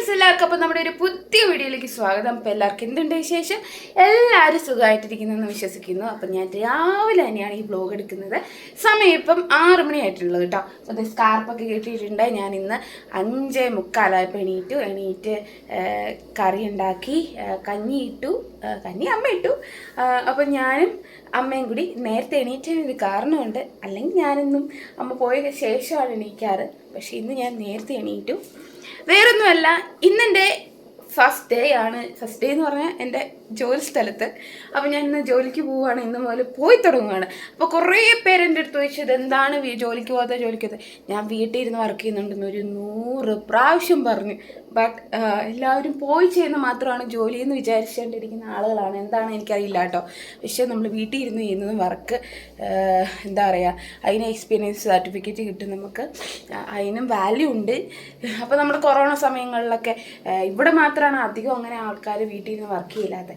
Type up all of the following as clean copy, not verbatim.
Friends എല്ലാവർക്കും അപ്പോൾ നമ്മുടെ ഒരു പുതിയ വീഡിയോയിലേക്ക് സ്വാഗതം. അപ്പോൾ എല്ലാവർക്കും എന്തുണ്ട് വിശേഷം? എല്ലാവരും സുഖമായിട്ടിരിക്കുന്നെന്ന് വിശ്വസിക്കുന്നു. അപ്പം ഞാൻ രാവിലെ തന്നെയാണ് ഈ വ്ലോഗ് എടുക്കുന്നത്. സമയം ഇപ്പം 6 മണിയായിട്ടുള്ളത് കേട്ടോ. അപ്പോൾ അത് സ്കാർപ്പൊക്കെ കിട്ടിയിട്ടുണ്ട്. ഞാൻ ഇന്ന് 5:45 എണീറ്റ് കറി ഉണ്ടാക്കി, കഞ്ഞി അമ്മ ഇട്ടു. അപ്പം ഞാനും അമ്മയും കൂടി നേരത്തെ എണീറ്റതിനൊരു കാരണമുണ്ട്. അല്ലെങ്കിൽ ഞാനെന്നും അമ്മ പോയ ശേഷമാണ് എണീക്കാറ്. പക്ഷേ ഇന്ന് ഞാൻ നേരത്തെ എണീറ്റു. വേറൊന്നുമല്ല, ഇന്നെൻ്റെ ഫസ്റ്റ് ഡേ എന്ന് പറഞ്ഞാൽ എൻ്റെ ജോലി സ്ഥലത്ത്. അപ്പോൾ ഞാൻ ഇന്ന് ജോലിക്ക് പോവുകയാണ്, ഇന്ന് മുതൽ പോയി തുടങ്ങുകയാണ്. അപ്പോൾ കുറേ പേര് എൻ്റെ അടുത്ത് ചോദിച്ചത് എന്താണ് ജോലിക്ക് പോകാത്ത. ഞാൻ വീട്ടിൽ ഇരുന്ന് വർക്ക് ചെയ്യുന്നുണ്ടെന്ന് ഒരു 100 പ്രാവശ്യം പറഞ്ഞു. ബട്ട് എല്ലാവരും പോയി ചെയ്യുന്ന മാത്രമാണ് ജോലി എന്ന് വിചാരിച്ചുകൊണ്ടിരിക്കുന്ന ആളുകളാണ്. എന്താണ് എനിക്കറിയില്ല കേട്ടോ. പക്ഷേ നമ്മൾ വീട്ടിൽ ഇരുന്ന് ചെയ്യുന്നതും വർക്ക് എന്താ പറയുക, അതിന് എക്സ്പീരിയൻസ് സർട്ടിഫിക്കറ്റ് കിട്ടും നമുക്ക്, അതിനും വാല്യൂ ഉണ്ട്. അപ്പോൾ നമ്മൾ കൊറോണ സമയങ്ങളിലൊക്കെ ഇവിടെ മാത്രമാണ് അധികം അങ്ങനെ ആൾക്കാർ വീട്ടിൽ ഇരുന്ന് വർക്ക് ചെയ്യില്ലാത്തത്.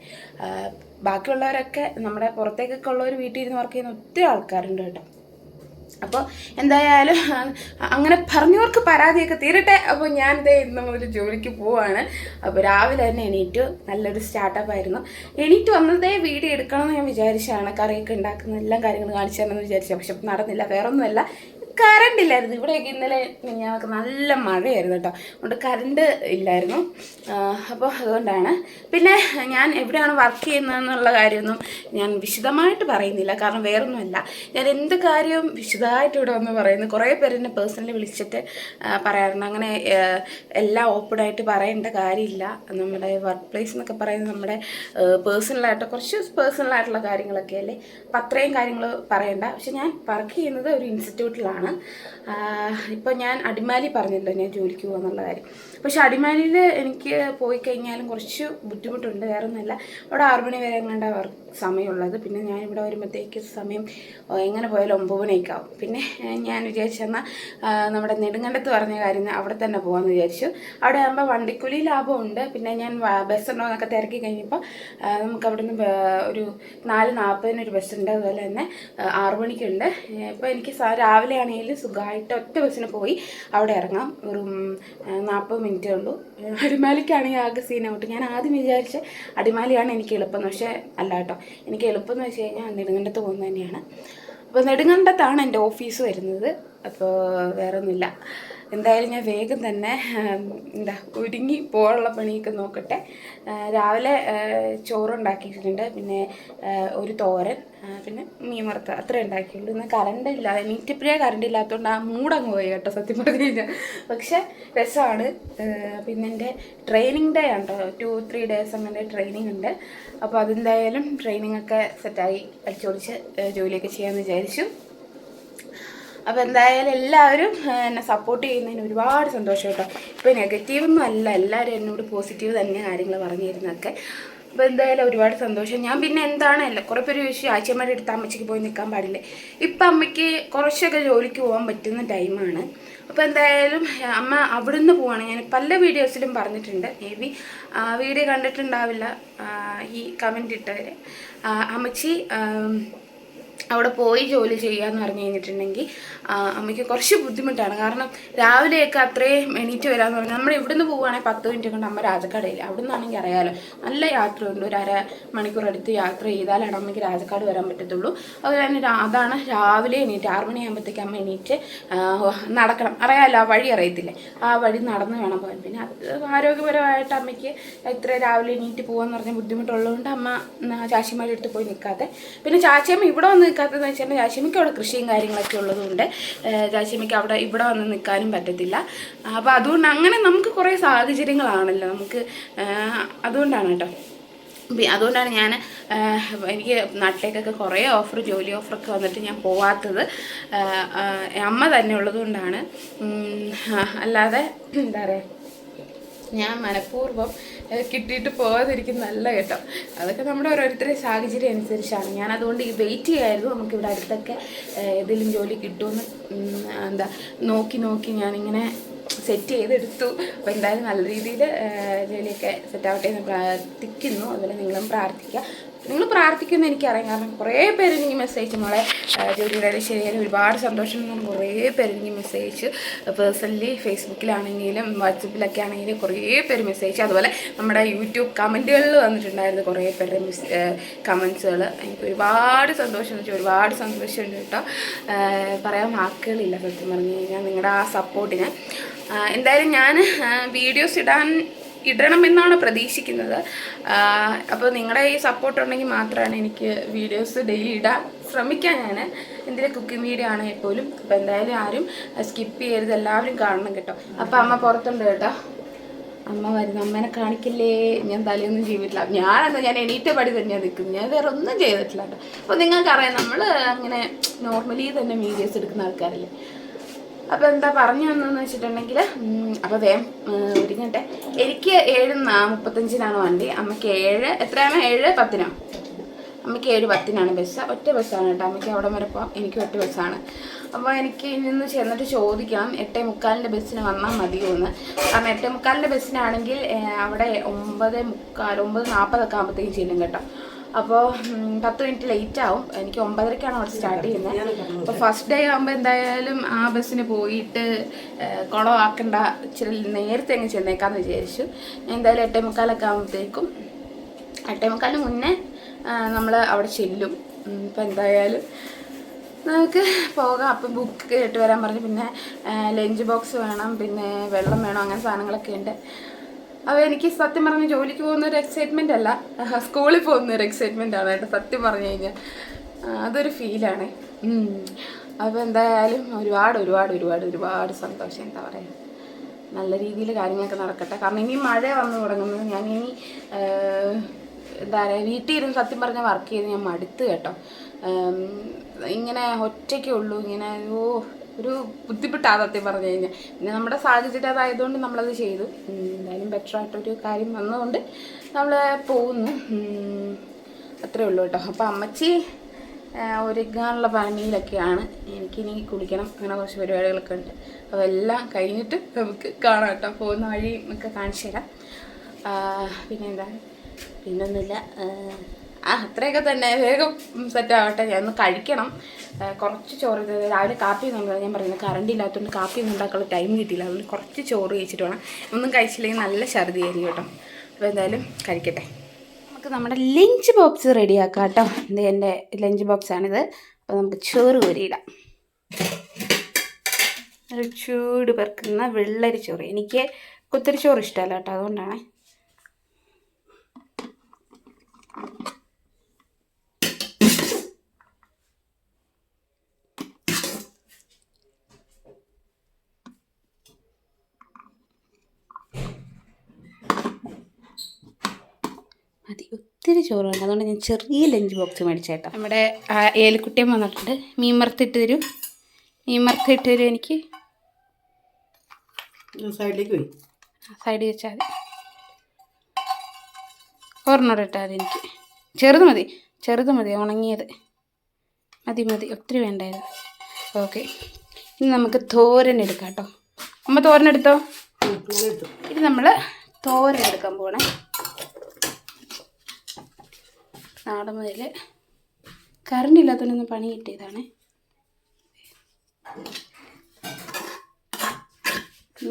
ബാക്കിയുള്ളവരൊക്കെ നമ്മുടെ പുറത്തേക്കൊക്കെ ഉള്ളവർ വീട്ടിൽ ഇരുന്ന് വർക്ക് ചെയ്യുന്ന ഒത്തിരി ആൾക്കാരുണ്ട് കേട്ടോ. അപ്പോൾ എന്തായാലും അങ്ങനെ പറഞ്ഞവർക്ക് പരാതിയൊക്കെ തീരട്ടെ. അപ്പോൾ ഞാൻ ഇന്ന് മുതൽ ജോലിക്ക് പോവാണ്. അപ്പോൾ രാവിലെ തന്നെ എണീറ്റു, നല്ലൊരു സ്റ്റാർട്ടപ്പ് ആയിരുന്നു. എണീറ്റ് വന്നതേ വീഡിയോ എടുക്കണമെന്ന് ഞാൻ വിചാരിച്ചാണ്, കറിയൊക്കെ ഉണ്ടാക്കുന്ന എല്ലാ കാര്യങ്ങളും കാണിച്ചു തരണമെന്ന് വിചാരിച്ചു. പക്ഷെ നടന്നില്ല. വേറൊന്നുമല്ല, കറണ്ട് ഇല്ലായിരുന്നു. ഇവിടെയൊക്കെ ഇന്നലെ ഞങ്ങൾക്ക് നല്ല മഴയായിരുന്നു കേട്ടോ. അതുകൊണ്ട് കറണ്ട് ഇല്ലായിരുന്നു. അപ്പോൾ അതുകൊണ്ടാണ്. പിന്നെ ഞാൻ എവിടെയാണ് വർക്ക് ചെയ്യുന്നതെന്നുള്ള കാര്യമൊന്നും ഞാൻ വിശദമായിട്ട് പറയുന്നില്ല. കാരണം വേറൊന്നുമല്ല, ഞാൻ എന്ത് കാര്യവും വിശദമായിട്ട് ഇവിടെ വന്ന് പറയുന്നു. കുറേ പേര് എന്നെ പേഴ്സണലി വിളിച്ചിട്ട് പറയാറുണ്ട്, അങ്ങനെ എല്ലാം ഓപ്പണായിട്ട് പറയേണ്ട കാര്യമില്ല. നമ്മുടെ വർക്ക് പ്ലേസ് എന്നൊക്കെ പറയുന്നത് നമ്മുടെ കുറച്ച് പേഴ്സണലായിട്ടുള്ള കാര്യങ്ങളൊക്കെ അല്ലേ. അപ്പം അത്രയും കാര്യങ്ങൾ പറയണ്ട. പക്ഷെ ഞാൻ വർക്ക് ചെയ്യുന്നത് ഒരു ഇൻസ്റ്റിറ്റ്യൂട്ടിലാണ്. ഇപ്പോൾ ഞാൻ അടിമാലി പറഞ്ഞല്ലോ ഞാൻ ജോലിക്ക് പോകുന്നുള്ള കാര്യം. പക്ഷെ അടിമാലിയിൽ എനിക്ക് പോയി കഴിഞ്ഞാലും കുറച്ച് ബുദ്ധിമുട്ടുണ്ട്. വേറെ ഒന്നുമല്ല, അവിടെ 6 മണി വരെ എങ്ങാണ്ട സമയമുള്ളത്. പിന്നെ ഞാനിവിടെ വരുമ്പോഴത്തേക്ക് സമയം എങ്ങനെ പോയാലും 9 മണിയൊക്കെ ആവും. പിന്നെ ഞാൻ വിചാരിച്ചെന്നാൽ നമ്മുടെ നെടുങ്കണ്ടത്ത് പറഞ്ഞ കാര്യം അവിടെ തന്നെ പോകാമെന്ന് വിചാരിച്ചു. അവിടെ ആകുമ്പോൾ വണ്ടിക്കൂലി ലാഭമുണ്ട്. പിന്നെ ഞാൻ ബസ് ഉണ്ടോ എന്നൊക്കെ തിരക്കി കഴിഞ്ഞപ്പോൾ നമുക്ക് അവിടെ നിന്ന് ഒരു 4:40 ഒരു ബസ്സുണ്ട്. അതുപോലെ തന്നെ 6 മണിക്കുണ്ട്. ഇപ്പോൾ എനിക്ക് രാവിലെ ആണെങ്കിലും സുഖമായിട്ട് ഒറ്റ ബസ്സിന് പോയി അവിടെ ഇറങ്ങാം. വെറും 40 മിനിറ്റേ ഉള്ളൂ. അടിമാലിക്കാണെങ്കിൽ ആകെ സീനാവട്ടെ. ഞാൻ ആദ്യം വിചാരിച്ച് അടിമാലിയാണ് എനിക്ക് എളുപ്പം, പക്ഷേ അല്ല കേട്ടോ. എനിക്ക് എളുപ്പം എന്ന് വെച്ച് കഴിഞ്ഞാൽ നെടുങ്കണ്ടത്ത് പോകുന്നത് തന്നെയാണ്. അപ്പോൾ നെടുങ്കണ്ടത്താണ് എൻ്റെ ഓഫീസ് വരുന്നത്. അപ്പോൾ വേറെ ഒന്നുമില്ല. എന്തായാലും ഞാൻ വേഗം തന്നെ ഒരുങ്ങി പോകാനുള്ള പണിയൊക്കെ നോക്കട്ടെ. രാവിലെ ചോറുണ്ടാക്കിയിട്ടുണ്ട്, പിന്നെ ഒരു തോരൻ, പിന്നെ മീൻ വറുത്ത, അത്രേ ഉണ്ടാക്കിയുള്ളൂ. ഇന്ന് കറണ്ട് ഇല്ല. എണീറ്റപ്പോഴേ കറണ്ട് ഇല്ലാത്തതുകൊണ്ട് ആ മൂടങ്ങ് പോയി കേട്ടോ, സത്യം പറഞ്ഞു കഴിഞ്ഞാൽ. പക്ഷെ രസമാണ്. പിന്നെ എൻ്റെ ട്രെയിനിങ് ഡേ ഉണ്ടോ, 2-3 ഡേയ്സ് അങ്ങനെ ട്രെയിനിങ് ഉണ്ട്. അപ്പോൾ അതെന്തായാലും ട്രെയിനിങ്ങൊക്കെ സെറ്റായി അടിച്ചൊളിച്ച് ജോലിയൊക്കെ ചെയ്യാമെന്ന് വിചാരിച്ചു. അപ്പോൾ എന്തായാലും എല്ലാവരും എന്നെ സപ്പോർട്ട് ചെയ്യുന്നതിന് ഒരുപാട് സന്തോഷം കേട്ടോ. ഇപ്പോൾ നെഗറ്റീവൊന്നും അല്ല, എല്ലാവരും എന്നോട് പോസിറ്റീവ് തന്നെ കാര്യങ്ങൾ പറഞ്ഞു തരുന്നതൊക്കെ. അപ്പോൾ എന്തായാലും ഒരുപാട് സന്തോഷം. ഞാൻ പിന്നെ എന്താണല്ല, കുറേ പേര് ചോദിച്ചു ആഴ്ചമാരുടെ അടുത്ത് അമ്മച്ചിക്ക് പോയി നിൽക്കാൻ പാടില്ലേ. ഇപ്പം അമ്മയ്ക്ക് കുറച്ചൊക്കെ ജോലിക്ക് പോകാൻ പറ്റുന്ന ടൈമാണ്. അപ്പോൾ എന്തായാലും അമ്മ അവിടെ നിന്ന് പോവാണ്. ഞാൻ പല വീഡിയോസിലും പറഞ്ഞിട്ടുണ്ട്, മേ ബി വീഡിയോ കണ്ടിട്ടുണ്ടാവില്ല ഈ കമൻറ്റ് ഇട്ടവർ. അമ്മച്ചി അവിടെ പോയി ജോലി ചെയ്യാമെന്ന് പറഞ്ഞു കഴിഞ്ഞിട്ടുണ്ടെങ്കിൽ അമ്മയ്ക്ക് കുറച്ച് ബുദ്ധിമുട്ടാണ്. കാരണം രാവിലെയൊക്കെ അത്രയും എണീറ്റ് വരാമെന്ന് പറഞ്ഞാൽ നമ്മൾ ഇവിടുന്ന് പോവുകയാണെങ്കിൽ 10 മിനിറ്റ് കൊണ്ട് അമ്മ രാജക്കാടില്ല. അവിടെ നിന്നാണെങ്കിൽ അറിയാമല്ലോ, നല്ല യാത്രയുണ്ട്. ഒരു 1/2 മണിക്കൂർ അടുത്ത് യാത്ര ചെയ്താലാണ് അമ്മയ്ക്ക് രാജക്കാട് വരാൻ പറ്റത്തുള്ളൂ. അതുപോലെ തന്നെ അതാണ് രാവിലെ എണീറ്റ് 6 മണിയാകുമ്പോഴത്തേക്ക് അമ്മ എണീറ്റ് നടക്കണം. അറിയാമല്ലോ, ആ വഴി അറിയത്തില്ലേ, ആ വഴി നടന്ന് വേണം പോകാൻ. പിന്നെ ആരോഗ്യപരമായിട്ട് അമ്മയ്ക്ക് ഇത്ര രാവിലെ എണീറ്റ് പോകാമെന്ന് പറഞ്ഞാൽ ബുദ്ധിമുട്ടുള്ളതുകൊണ്ട് അമ്മ ചാച്ചിമാരുടെ അടുത്ത് പോയി നിൽക്കാതെ. പിന്നെ ചാച്ചിയമ്മ ഇവിടെ വന്ന് നിൽക്കാത്തതെന്ന് വെച്ചാൽ ചാച്ചിയമ്മയ്ക്ക് അവിടെ കൃഷിയും കാര്യങ്ങളൊക്കെ ഉള്ളതുകൊണ്ട് ചാച്ചിയമ്മയ്ക്ക് ഇവിടെ വന്ന് നിൽക്കാനും പറ്റത്തില്ല. അപ്പോൾ അതുകൊണ്ട് അങ്ങനെ നമുക്ക് കുറേ സാഹചര്യങ്ങളാണല്ലോ നമുക്ക്. അതുകൊണ്ടാണ് കേട്ടോ. അതുകൊണ്ടാണ് എനിക്ക് നാട്ടിലേക്കൊക്കെ കുറേ ജോലി ഓഫറൊക്കെ വന്നിട്ട് ഞാൻ പോവാത്തത്. അമ്മ തന്നെ ഉള്ളതുകൊണ്ടാണ്. അല്ലാതെ എന്താ പറയുക, ഞാൻ മനഃപൂർവ്വം കിട്ടിയിട്ട് പോകാതിരിക്കുന്നതല്ല കേട്ടോ. അതൊക്കെ നമ്മുടെ ഓരോരുത്തരുടെ സാഹചര്യം അനുസരിച്ചാണ്. ഞാനതുകൊണ്ട് വെയിറ്റ് ചെയ്യായിരുന്നു, നമുക്കിവിടെ അടുത്തൊക്കെ ഏതെങ്കിലും ജോലി കിട്ടുമെന്ന് നോക്കി ഞാനിങ്ങനെ സെറ്റ് ചെയ്തെടുത്തു. അപ്പോൾ എന്തായാലും നല്ല രീതിയിൽ ജോലിയൊക്കെ സെറ്റാവട്ടെ എന്ന് പ്രാർത്ഥിക്കുന്നു. അതുപോലെ നിങ്ങളും പ്രാർത്ഥിക്കുക. നിങ്ങൾ പ്രാർത്ഥിക്കുമെന്ന് എനിക്കറിയാം. കാരണം കുറേ പേര് എനിക്ക് മെസ്സേജ് മോളെ ജോലിയുടെ ശരിയായാലും ഒരുപാട് സന്തോഷം എന്ന് കുറേ പേര് എനിക്ക് മെസ്സേജ് പേഴ്സണലി ഫേസ്ബുക്കിലാണെങ്കിലും വാട്സപ്പിലൊക്കെ ആണെങ്കിലും കുറേ പേര് മെസ്സേജ്, അതുപോലെ നമ്മുടെ യൂട്യൂബ് കമൻറ്റുകളിൽ വന്നിട്ടുണ്ടായിരുന്നു കുറേ പേരുടെ കമൻസുകൾ. എനിക്ക് ഒരുപാട് സന്തോഷം വെച്ചാൽ ഒരുപാട് സന്തോഷമുണ്ട് കേട്ടോ. പറയാൻ വാക്കുകളില്ല സത്യം പറഞ്ഞു കഴിഞ്ഞാൽ നിങ്ങളുടെ ആ സപ്പോർട്ടിന്. എന്തായാലും ഞാൻ വീഡിയോസ് ഇടണമെന്നാണ് പ്രതീക്ഷിക്കുന്നത്. അപ്പോൾ നിങ്ങളുടെ ഈ സപ്പോർട്ട് ഉണ്ടെങ്കിൽ മാത്രമാണ് എനിക്ക് വീഡിയോസ് ഡെയിലി ഇടാൻ ശ്രമിക്കാം. ഞാൻ എന്തെങ്കിലും കുക്കിംഗ് വീഡിയോ ആണെങ്കിൽ പോലും. അപ്പോൾ എന്തായാലും ആരും സ്കിപ്പ് ചെയ്യരുത്, എല്ലാവരും കാണണം കേട്ടോ. അപ്പോൾ അമ്മ പുറത്തുണ്ട് കേട്ടോ, അമ്മ വരുന്നു. അമ്മേനെ കാണിക്കില്ലേ, ഞാൻ തലയൊന്നും ചെയ്തിട്ടില്ല. ഞാൻ എണീറ്റ പടി തന്നെയാണ് നിൽക്കുന്നത്, ഞാൻ വേറെ ഒന്നും ചെയ്തിട്ടില്ല കേട്ടോ. അപ്പോൾ നിങ്ങൾക്കറിയാം നമ്മൾ അങ്ങനെ നോർമലി തന്നെ വീഡിയോസ് എടുക്കുന്ന ആൾക്കാരല്ലേ. അപ്പോൾ എന്താ പറഞ്ഞു വന്നതെന്ന് വെച്ചിട്ടുണ്ടെങ്കിൽ, അപ്പോൾ വേഗം ഒരുങ്ങട്ടെ. എനിക്ക് 7:35 വണ്ടി, അമ്മയ്ക്ക് 7:10. അമ്മയ്ക്ക് 7:10 ബസ്. ഒറ്റ ബസ്സാണ് കേട്ടോ, അമ്മയ്ക്ക് അവിടെ വരെ പോകാം, എനിക്ക് ഒറ്റ ബസ്സാണ്. അപ്പോൾ എനിക്ക് ഇന്ന് ചെന്നിട്ട് ചോദിക്കണം 8:45 ബസ്സിന് വന്നാൽ മതിയോ എന്ന്. കാരണം 8:45 ബസ്സിനാണെങ്കിൽ അവിടെ 9:40 ആകുമ്പോഴത്തേക്കും ചെല്ലും കേട്ടോ. അപ്പോൾ 10 മിനിറ്റ് ലേറ്റ് ആവും. എനിക്ക് 9:30 അവിടെ സ്റ്റാർട്ട് ചെയ്യുന്നത്. അപ്പോൾ ഫസ്റ്റ് ഡേ ആകുമ്പോൾ എന്തായാലും ആ ബസ്സിന് പോയിട്ട് കുളമാക്കണ്ട, ഇച്ചിരി നേരത്തെ അങ്ങ് ചെന്നേക്കാമെന്ന് വിചാരിച്ചു. എന്തായാലും 8:45 ആകുമ്പോഴത്തേക്കും 8:45 മുന്നേ നമ്മൾ അവിടെ ചെല്ലും. ഇപ്പം എന്തായാലും നമുക്ക് പോകാം. അപ്പം ബുക്ക് കേട്ട് വരാൻ പറഞ്ഞു. പിന്നെ ലഞ്ച് ബോക്സ് വേണം, പിന്നെ വെള്ളം വേണം, അങ്ങനെ സാധനങ്ങളൊക്കെ ഉണ്ട്. അപ്പോൾ എനിക്ക് സത്യം പറഞ്ഞ് ജോലിക്ക് പോകുന്ന ഒരു എക്സൈറ്റ്മെൻ്റ് അല്ല, സ്കൂളിൽ പോകുന്ന ഒരു എക്സൈറ്റ്മെൻ്റ് ആണ് കേട്ടോ സത്യം പറഞ്ഞു കഴിഞ്ഞാൽ. അതൊരു ഫീലാണ്. അപ്പോൾ എന്തായാലും ഒരുപാട് സന്തോഷം. എന്താ പറയുക, നല്ല രീതിയിൽ കാര്യങ്ങളൊക്കെ നടക്കട്ടെ. കാരണം ഇനി മഴ വന്നു തുടങ്ങുന്നത്, ഞാനിനി എന്താ പറയുക വീട്ടിൽ ഇരുന്ന് സത്യം പറഞ്ഞാൽ വർക്ക് ചെയ്ത് ഞാൻ മടുത്ത് കേട്ടോ. ഇങ്ങനെ ഒറ്റയ്ക്കേ ഉള്ളൂ, ഇങ്ങനെ ഒരു ബുദ്ധിമുട്ടാണ് സത്യം പറഞ്ഞു കഴിഞ്ഞാൽ. പിന്നെ നമ്മുടെ സാഹചര്യം അതായതുകൊണ്ട് നമ്മളത് ചെയ്തു. എന്തായാലും ബെറ്ററായിട്ടൊരു കാര്യം വന്നതുകൊണ്ട് നമ്മൾ പോകുന്നു, അത്രേ ഉള്ളൂ കേട്ടോ. അപ്പോൾ അമ്മച്ചി ഒരുങ്ങാനുള്ള പണിയിലൊക്കെയാണ്. എനിക്കിനി കുളിക്കണം, അങ്ങനെ കുറച്ച് പരിപാടികളൊക്കെ ഉണ്ട്. അപ്പോൾ എല്ലാം കഴിഞ്ഞിട്ട് നമുക്ക് കാണാം കേട്ടോ. പോകുന്ന വഴി ഒക്കെ കാണിച്ചു തരാം. പിന്നൊന്നുമില്ല, അത്രയൊക്കെ തന്നെ. വേഗം സെറ്റാവട്ടെ, ഞാൻ ഒന്ന് കഴിക്കണം. കുറച്ച് ചോറ്, രാവിലെ കാപ്പി ഒന്നും ഞാൻ പറയുന്നത് കറണ്ട് ഇല്ലാത്തതുകൊണ്ട് കാപ്പി ഒന്നും ഉണ്ടാക്കാനുള്ള ടൈം കിട്ടിയില്ല. അതുകൊണ്ട് കുറച്ച് ചോറ് കഴിച്ചിട്ട് വേണം. ഒന്നും കഴിച്ചില്ലെങ്കിൽ നല്ല ഛർദിയായിരിക്കും കേട്ടോ. അപ്പോൾ എന്തായാലും കഴിക്കട്ടെ. നമുക്ക് നമ്മുടെ ലഞ്ച് ബോക്സ് റെഡിയാക്കാം കേട്ടോ. ഇത് എൻ്റെ ലഞ്ച് ബോക്സാണിത്. അപ്പോൾ നമുക്ക് ചോറ് കോരിയിടാം. ഒരു ചൂട് പെറുക്കുന്ന വെള്ളരി ചോറ്. എനിക്ക് കുത്തരി ചോറ് ഇഷ്ടമല്ല കേട്ടോ, അതുകൊണ്ടാണ്. ഒത്തിരി ചോറ് വേണ്ട, അതുകൊണ്ട് ഞാൻ ചെറിയ ലഞ്ച് ബോക്സ് മേടിച്ചേട്ടോ. നമ്മുടെ ഏലിക്കുട്ടിയും വന്നിട്ടുണ്ട്. മീൻ വറുത്തിട്ട് തരും, എനിക്ക് സൈഡിൽ വെച്ചാൽ മതി. ഒരെണ്ണം ഇട്ടാൽ മതി, എനിക്ക് ചെറുത് മതി, ഉണങ്ങിയത് മതി, ഒത്തിരി വേണ്ടായിരുന്നു. ഓക്കെ, ഇനി നമുക്ക് തോരൻ എടുക്കാം കേട്ടോ. അമ്മ തോരൻ എടുത്തോ. ഇത് നമ്മൾ തോരൻ എടുക്കാൻ പോകണേ. നാടൻ മുതൽ കറണ്ട് ഇല്ലാത്തതൊന്നും പണി കിട്ടിയതാണ്.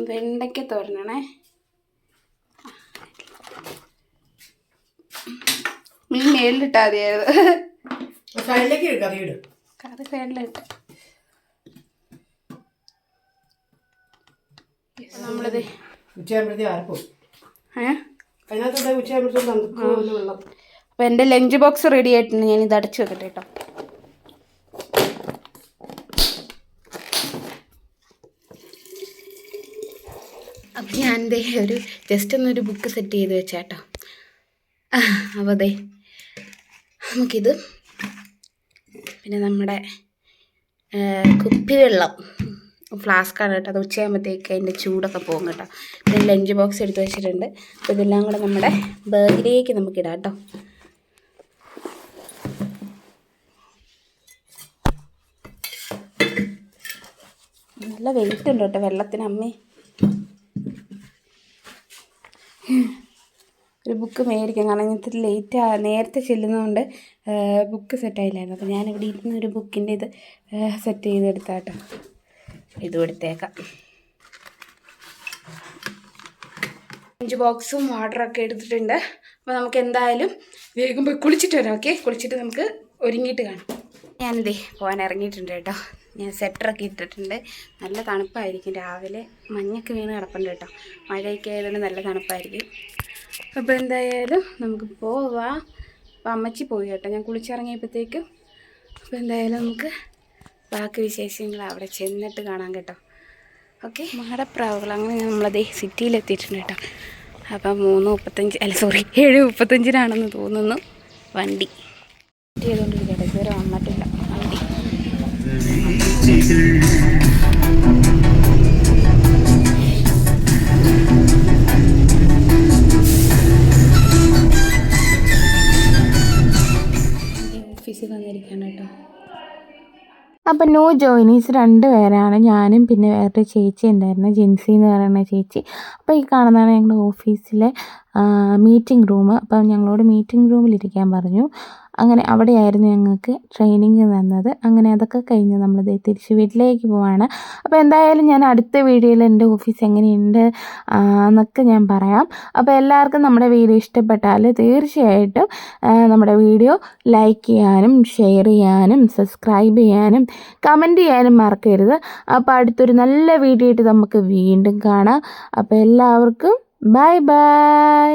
വെണ്ടയ്ക്ക തോരനാണേ. മീൻ മേലിലിട്ടാൽ മതിയായിരുന്നു, കറി സൈഡിലിട്ട്. നമ്മളിത് അപ്പോൾ എൻ്റെ ലഞ്ച് ബോക്സ് റെഡി ആയിട്ടുണ്ട്. ഞാൻ ഇത് അടച്ചു വെക്കട്ടെ കേട്ടോ. അപ്പം ഞാൻ ജസ്റ്റ് ഒന്നൊരു ബുക്ക് സെറ്റ് ചെയ്ത് വെച്ചാട്ടോ. അപ്പോൾ നമുക്കിത്, പിന്നെ നമ്മുടെ കുപ്പിവെള്ളം ഫ്ലാസ്ക്കാണ് കേട്ടോ. അത് ഉച്ചയാകുമ്പോഴത്തേക്ക് അതിൻ്റെ ചൂടൊക്കെ പോകും കേട്ടോ. പിന്നെ ലഞ്ച് ബോക്സ് എടുത്ത് വെച്ചിട്ടുണ്ട്. അപ്പോൾ ഇതെല്ലാം കൂടെ നമ്മുടെ ബാഗിലേക്ക് നമുക്കിടാം കേട്ടോ. നല്ല വെയിറ്റ് ഉണ്ട് കേട്ടോ വെള്ളത്തിന്. അമ്മേ ഒരു ബുക്ക് മേടിക്കാം. കാരണം ഇങ്ങനത്തെ നേരത്തെ ചെല്ലുന്നതുകൊണ്ട് ബുക്ക് സെറ്റായില്ലായിരുന്നു. അപ്പോൾ ഞാനിവിടെ ഇരുന്ന് ഒരു ബുക്കിൻ്റെ ഇത് സെറ്റ് ചെയ്തെടുത്താട്ടോ. ഇതും എടുത്തേക്കാം. ലഞ്ച് ബോക്സും വാട്ടറൊക്കെ എടുത്തിട്ടുണ്ട്. അപ്പോൾ നമുക്ക് എന്തായാലും വേഗം പോയി കുളിച്ചിട്ട് വരാം. ഓക്കെ, കുളിച്ചിട്ട് നമുക്ക് ഒരുങ്ങിയിട്ട് കാണാം. ഞാനിതേ പോകാൻ ഇറങ്ങിയിട്ടുണ്ട് കേട്ടോ. ഞാൻ സ്വെറ്ററൊക്കെ ഇട്ടിട്ടുണ്ട്. നല്ല തണുപ്പായിരിക്കും. രാവിലെ മഞ്ഞൊക്കെ വീണ് കിടപ്പുണ്ട് കേട്ടോ. മഴയൊക്കെ ആയതുകൊണ്ട് നല്ല തണുപ്പായിരിക്കും. അപ്പോൾ എന്തായാലും നമുക്ക് പോവാം. അപ്പോൾ അമ്മച്ചി പോയി കേട്ടോ, ഞാൻ കുളിച്ചിറങ്ങിയപ്പോഴത്തേക്കും. അപ്പോൾ എന്തായാലും നമുക്ക് ബാക്കി വിശേഷങ്ങൾ അവിടെ ചെന്നിട്ട് കാണാം കേട്ടോ. ഓക്കെ, മാടപ്രാവുകൾ അങ്ങനെ നമ്മളതേ സിറ്റിയിലെത്തിയിട്ടുണ്ട് കേട്ടോ. അപ്പം 7:35 തോന്നുന്നു വണ്ടി ചെയ്തുകൊണ്ടിരിക്കട്ടെ. ഇതുവരെ വന്നിട്ടില്ല വണ്ടി. ഓഫീസിൽ വന്നിരിക്കുകയാണ് കേട്ടോ. അപ്പം ന്യൂ ജോയിനീസ് 2 പേരാണ്. ഞാനും പിന്നെ വേറൊരു ചേച്ചി ഉണ്ടായിരുന്നു, ജിൻസി എന്ന് പറയുന്ന ചേച്ചി. അപ്പോൾ ഈ കാണുന്നതാണ് ഞങ്ങളുടെ ഓഫീസിലെ മീറ്റിംഗ് റൂം. അപ്പം ഞങ്ങളോട് മീറ്റിംഗ് റൂമിലിരിക്കാൻ പറഞ്ഞു. അങ്ങനെ അവിടെയായിരുന്നു ഞങ്ങൾക്ക് ട്രെയിനിങ് തന്നത്. അങ്ങനെ അതൊക്കെ കഴിഞ്ഞ് നമ്മളിത് തിരിച്ച് വീട്ടിലേക്ക് പോവാണ്. അപ്പോൾ എന്തായാലും ഞാൻ അടുത്ത വീഡിയോയിൽ എൻ്റെ ഓഫീസ് എങ്ങനെയുണ്ട് എന്നൊക്കെ ഞാൻ പറയാം. അപ്പോൾ എല്ലാവർക്കും നമ്മുടെ വീഡിയോ ഇഷ്ടപ്പെട്ടാൽ തീർച്ചയായിട്ടും നമ്മുടെ വീഡിയോ ലൈക്ക് ചെയ്യാനും ഷെയർ ചെയ്യാനും സബ്സ്ക്രൈബ് ചെയ്യാനും കമൻറ്റ് ചെയ്യാനും മറക്കരുത്. അപ്പോൾ അടുത്തൊരു നല്ല വീഡിയോ ആയിട്ട് നമുക്ക് വീണ്ടും കാണാം. അപ്പോൾ എല്ലാവർക്കും ബൈ ബൈ.